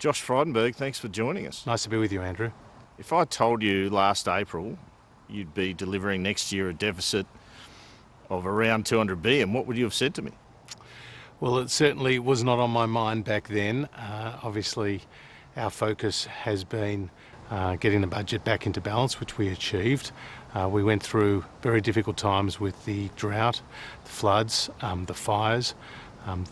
Josh Frydenberg, thanks for joining us. Nice to be with you, Andrew. If I told you last April you'd be delivering next year a deficit of around 200 billion, what would you have said to me? Well, it certainly was not on my mind back then. Obviously, our focus has been getting the budget back into balance, which we achieved. We went through very difficult times with the drought, the floods, the fires.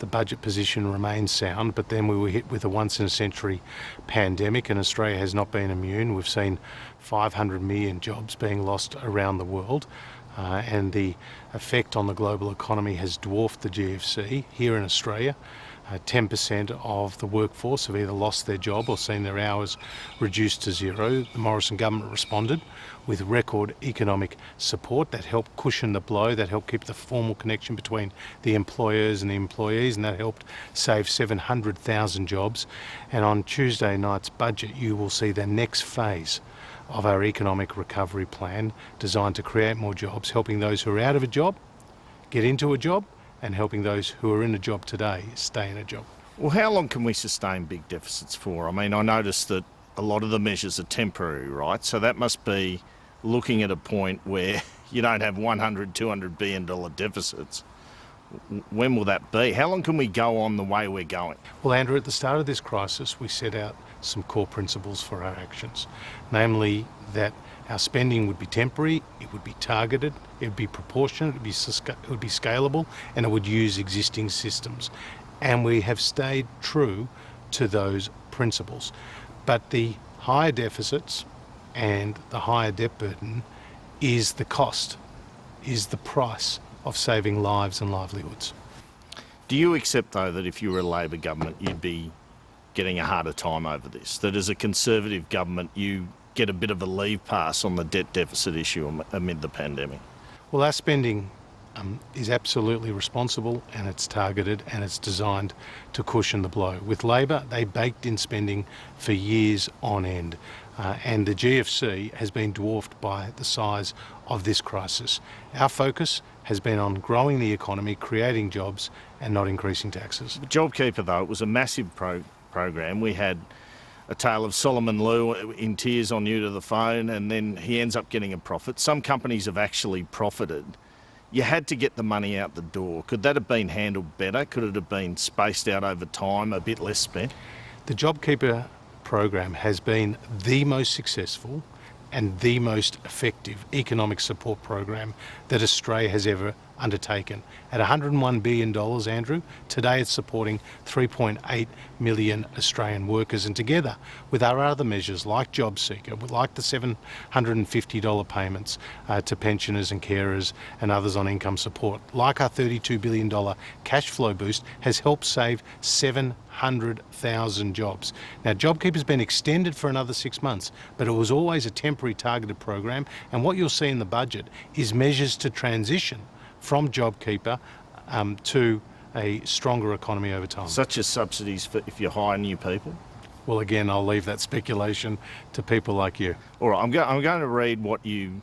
The budget position remains sound, but then we were hit with a once-in-a-century pandemic, and Australia has not been immune. We've seen 500 million jobs being lost around the world, and the effect on the global economy has dwarfed the GFC. Here in Australia, 10% of the workforce have either lost their job or seen their hours reduced to zero. The Morrison government responded with record economic support that helped cushion the blow, that helped keep the formal connection between the employers and the employees, and that helped save 700,000 jobs. And on Tuesday night's budget, you will see the next phase of our economic recovery plan designed to create more jobs, helping those who are out of a job get into a job, and helping those who are in a job today stay in a job. Well, how long can we sustain big deficits for? I mean, I noticed that a lot of the measures are temporary, right? So that must be looking at a point where you don't have $100, $200 billion deficits. When will that be? How long can we go on the way we're going? Well, Andrew, at the start of this crisis, we set out some core principles for our actions, namely that our spending would be temporary, it would be targeted, it would be proportionate, it would be scalable, and it would use existing systems. And we have stayed true to those principles. But the higher deficits and the higher debt burden is the cost, is the price of saving lives and livelihoods. Do you accept, though, that if you were a Labor government, you'd be getting a harder time over this? That as a Conservative government, you get a bit of a leave pass on the debt deficit issue amid the pandemic? Well, our spending is absolutely responsible, and it's targeted, and it's designed to cushion the blow. With Labor, they baked in spending for years on end, and the GFC has been dwarfed by the size of this crisis. Our focus has been on growing the economy, creating jobs, and not increasing taxes. JobKeeper, though, it was a massive program. We had a tale of Solomon Lew in tears on you to the phone, and then he ends up getting a profit. Some companies have actually profited. You had to get the money out the door. Could that have been handled better? Could it have been spaced out over time, a bit less spent? The JobKeeper program has been the most successful and the most effective economic support program that Australia has ever undertaken. At $101 billion, Andrew, today it's supporting 3.8 million Australian workers, and together with our other measures like JobSeeker, like the $750 payments to pensioners and carers and others on income support, like our $32 billion cash flow boost, has helped save 700,000 jobs. Now, JobKeeper's been extended for another 6 months, but it was always a temporary targeted program, and what you'll see in the budget is measures to transition from JobKeeper to a stronger economy over time. Such as subsidies for if you hire new people? Well, again, I'll leave that speculation to people like you. All right, I'm going to read what you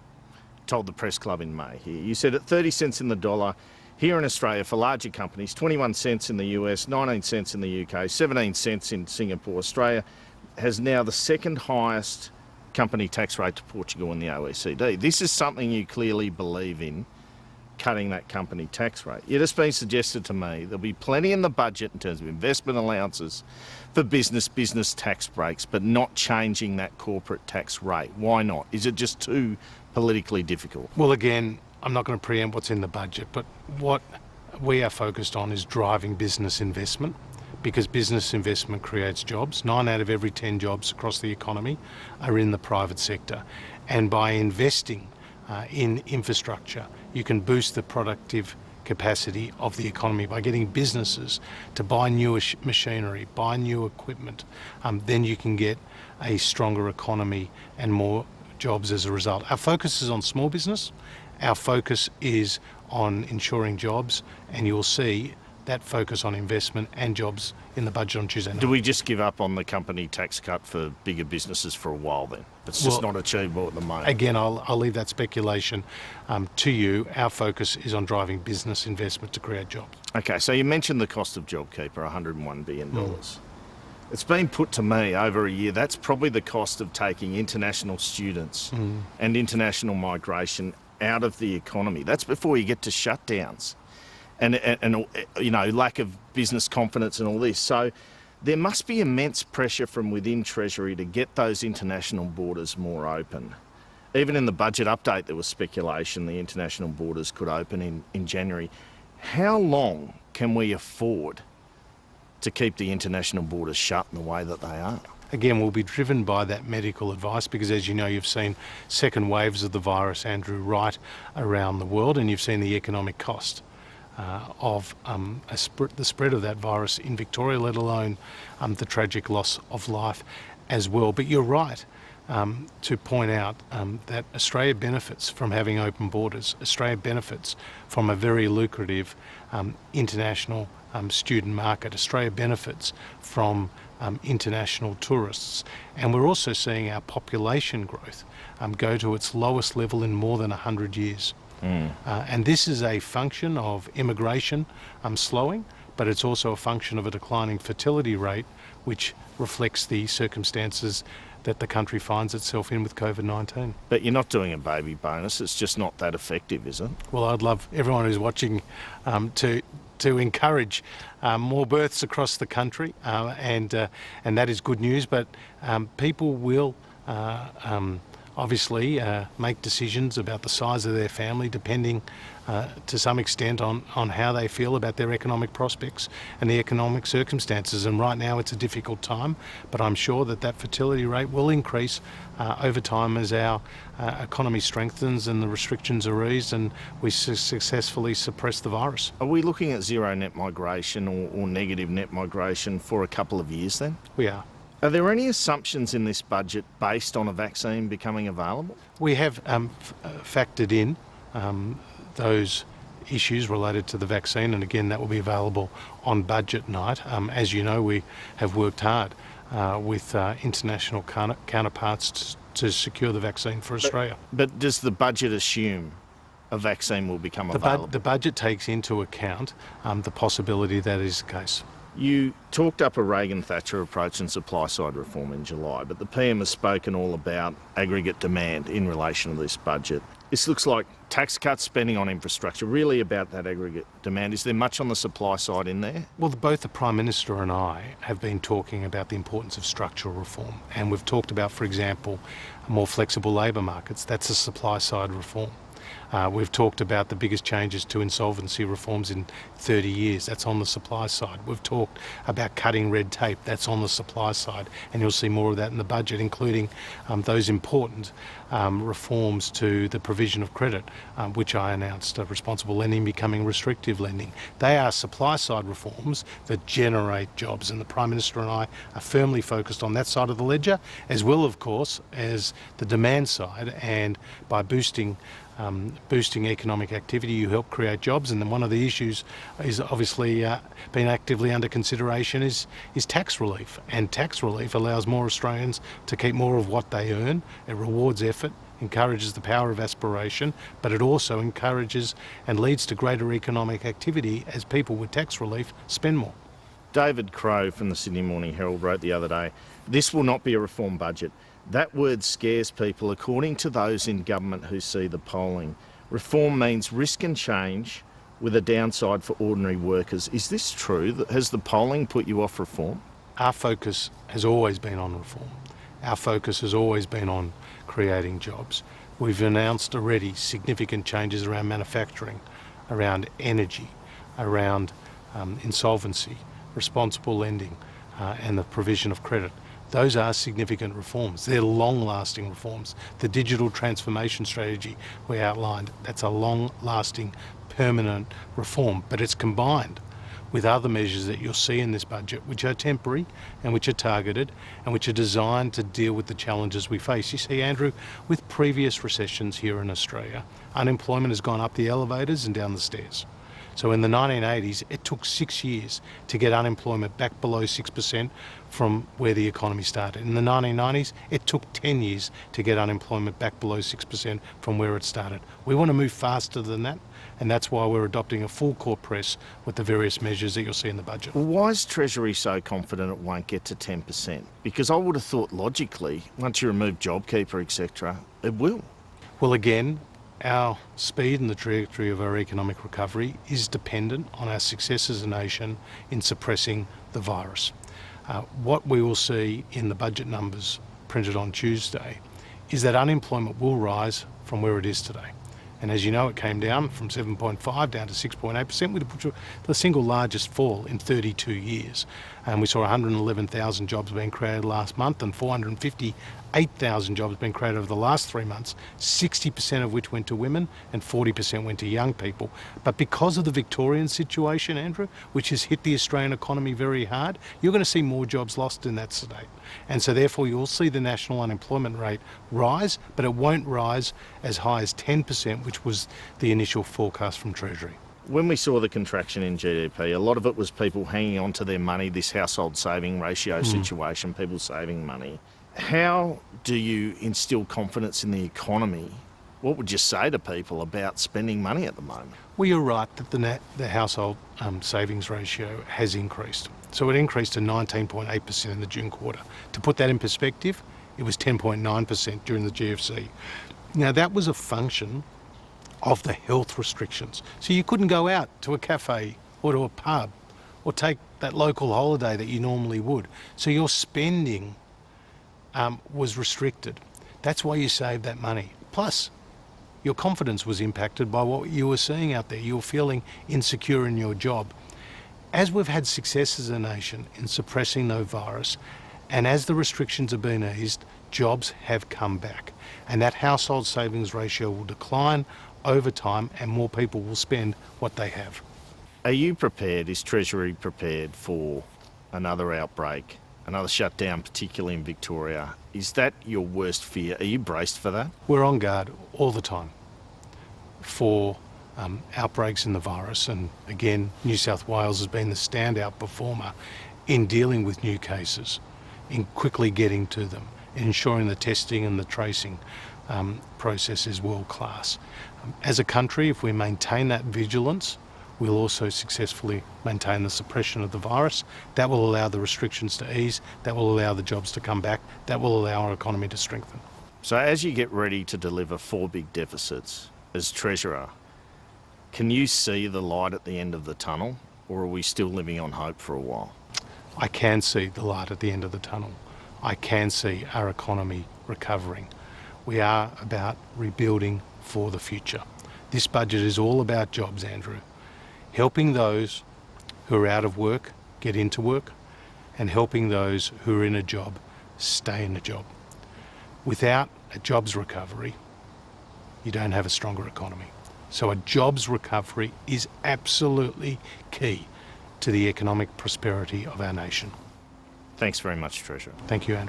told the Press Club in May here. You said at 30 cents in the dollar, here in Australia for larger companies, 21 cents in the US, 19 cents in the UK, 17 cents in Singapore. Australia has now the second highest company tax rate to Portugal in the OECD. This is something you clearly believe in, cutting that company tax rate. It has been suggested to me there'll be plenty in the budget in terms of investment allowances for business tax breaks, but not changing that corporate tax rate. Why not? Is it just too politically difficult? Well, again, I'm not going to preempt what's in the budget, but what we are focused on is driving business investment, because business investment creates jobs. 9 out of every 10 jobs across the economy are in the private sector. And by investing in infrastructure, you can boost the productive capacity of the economy by getting businesses to buy newer machinery, buy new equipment. Then you can get a stronger economy and more jobs as a result. Our focus is on small business. Our focus is on ensuring jobs, and you'll see that focus on investment and jobs in the budget on Tuesday night. Do we just give up on the company tax cut for bigger businesses for a while then? It's just not achievable at the moment. Again, I'll leave that speculation to you. Our focus is on driving business investment to create jobs. Okay, so you mentioned the cost of JobKeeper, $101 billion. It's been put to me over a year, that's probably the cost of taking international students and international migration out of the economy. That's before you get to shutdowns and you know, lack of business confidence and all this. So there must be immense pressure from within Treasury to get those international borders more open. Even in the budget update, there was speculation the international borders could open in January. How long can we afford to keep the international borders shut in the way that they are? Again, we'll be driven by that medical advice because, as you know, you've seen second waves of the virus, Andrew, right around the world, and you've seen the economic cost of the spread of that virus in Victoria, let alone the tragic loss of life as well. But you're right to point out that Australia benefits from having open borders. Australia benefits from a very lucrative international student market. Australia benefits from international tourists, and we're also seeing our population growth go to its lowest level in more than 100 years. And this is a function of immigration slowing, but it's also a function of a declining fertility rate, which reflects the circumstances that the country finds itself in with COVID-19. But you're not doing a baby bonus, it's just not that effective, is it? Well, I'd love everyone who's watching to encourage more births across the country, and that is good news. But people will obviously make decisions about the size of their family depending to some extent on how they feel about their economic prospects and the economic circumstances. And right now it's a difficult time, but I'm sure that fertility rate will increase over time as our economy strengthens and the restrictions are eased and we successfully suppress the virus. Are we looking at zero net migration or negative net migration for a couple of years then? We are. Are there any assumptions in this budget based on a vaccine becoming available? We have factored in those issues related to the vaccine, and again that will be available on budget night. As you know, we have worked hard with international counterparts to secure the vaccine for Australia. But does the budget assume a vaccine will become available? The budget takes into account the possibility that is the case. You talked up a Reagan-Thatcher approach and supply-side reform in July, but the PM has spoken all about aggregate demand in relation to this budget. This looks like tax cuts, spending on infrastructure, really about that aggregate demand. Is there much on the supply side in there? Well, both the Prime Minister and I have been talking about the importance of structural reform, and we've talked about, for example, more flexible labour markets. That's a supply-side reform. We've talked about the biggest changes to insolvency reforms in 30 years. That's on the supply side. We've talked about cutting red tape. That's on the supply side. And you'll see more of that in the budget, including those important reforms to the provision of credit, which I announced, responsible lending becoming restrictive lending. They are supply side reforms that generate jobs. And the Prime Minister and I are firmly focused on that side of the ledger, as well, of course, as the demand side. And by boosting economic activity, you help create jobs. And then one of the issues is obviously been actively under consideration is tax relief. And tax relief allows more Australians to keep more of what they earn. It rewards effort, encourages the power of aspiration, but it also encourages and leads to greater economic activity as people with tax relief spend more. David Crowe from the Sydney Morning Herald wrote the other day, "This will not be a reform budget. That word scares people, according to those in government who see the polling. Reform means risk and change with a downside for ordinary workers." Is this true? Has the polling put you off reform? Our focus has always been on reform. Our focus has always been on creating jobs. We've announced already significant changes around manufacturing, around energy, around insolvency, responsible lending, and the provision of credit. Those are significant reforms. They're long-lasting reforms. The digital transformation strategy we outlined, that's a long-lasting, permanent reform, but it's combined with other measures that you'll see in this budget, which are temporary and which are targeted and which are designed to deal with the challenges we face. You see, Andrew, with previous recessions here in Australia, unemployment has gone up the elevators and down the stairs. So in the 1980s, it took 6 years to get unemployment back below 6% from where the economy started. In the 1990s, it took 10 years to get unemployment back below 6% from where it started. We want to move faster than that, And that's why we're adopting a full court press with the various measures that you'll see in the budget. Well, why is Treasury so confident it won't get to 10%? Because I would have thought logically, once you remove JobKeeper, etc., it will. Well, again, our speed and the trajectory of our economic recovery is dependent on our success as a nation in suppressing the virus. What we will see in the budget numbers printed on Tuesday is that unemployment will rise from where it is today. And as you know, it came down from 7.5 down to 6.8%, which was the single largest fall in 32 years. And we saw 111,000 jobs being created last month and 458,000 jobs being created over the last 3 months, 60% of which went to women and 40% went to young people. But because of the Victorian situation, Andrew, which has hit the Australian economy very hard, you're going to see more jobs lost in that state. And so therefore you'll see the national unemployment rate rise, but it won't rise as high as 10%, which was the initial forecast from Treasury. When we saw the contraction in GDP, a lot of it was people hanging on to their money, this household saving ratio situation, people saving money. How do you instill confidence in the economy? What would you say to people about spending money at the moment? Well, you're right that the household savings ratio has increased. So it increased to 19.8% in the June quarter. To put that in perspective, it was 10.9% during the GFC. Now, that was a function of the health restrictions. So you couldn't go out to a cafe or to a pub or take that local holiday that you normally would. So your spending was restricted. That's why you saved that money. Plus, your confidence was impacted by what you were seeing out there. You were feeling insecure in your job. As we've had success as a nation in suppressing the virus, and as the restrictions have been eased, jobs have come back. And that household savings ratio will decline over time and more people will spend what they have. Are you prepared, is Treasury prepared for another outbreak, another shutdown, particularly in Victoria? Is that your worst fear? Are you braced for that? We're on guard all the time for outbreaks in the virus, and again, New South Wales has been the standout performer in dealing with new cases, in quickly getting to them, ensuring the testing and the tracing process is world class. As a country, if we maintain that vigilance, we'll also successfully maintain the suppression of the virus. That will allow the restrictions to ease, that will allow the jobs to come back, that will allow our economy to strengthen. So as you get ready to deliver 4 big deficits as Treasurer, can you see the light at the end of the tunnel, or are we still living on hope for a while? I can see the light at the end of the tunnel. I can see our economy recovering. We are about rebuilding for the future. This budget is all about jobs, Andrew. Helping those who are out of work get into work, and helping those who are in a job stay in a job. Without a jobs recovery, you don't have a stronger economy. So a jobs recovery is absolutely key to the economic prosperity of our nation. Thanks very much, Treasurer. Thank you, Andrew.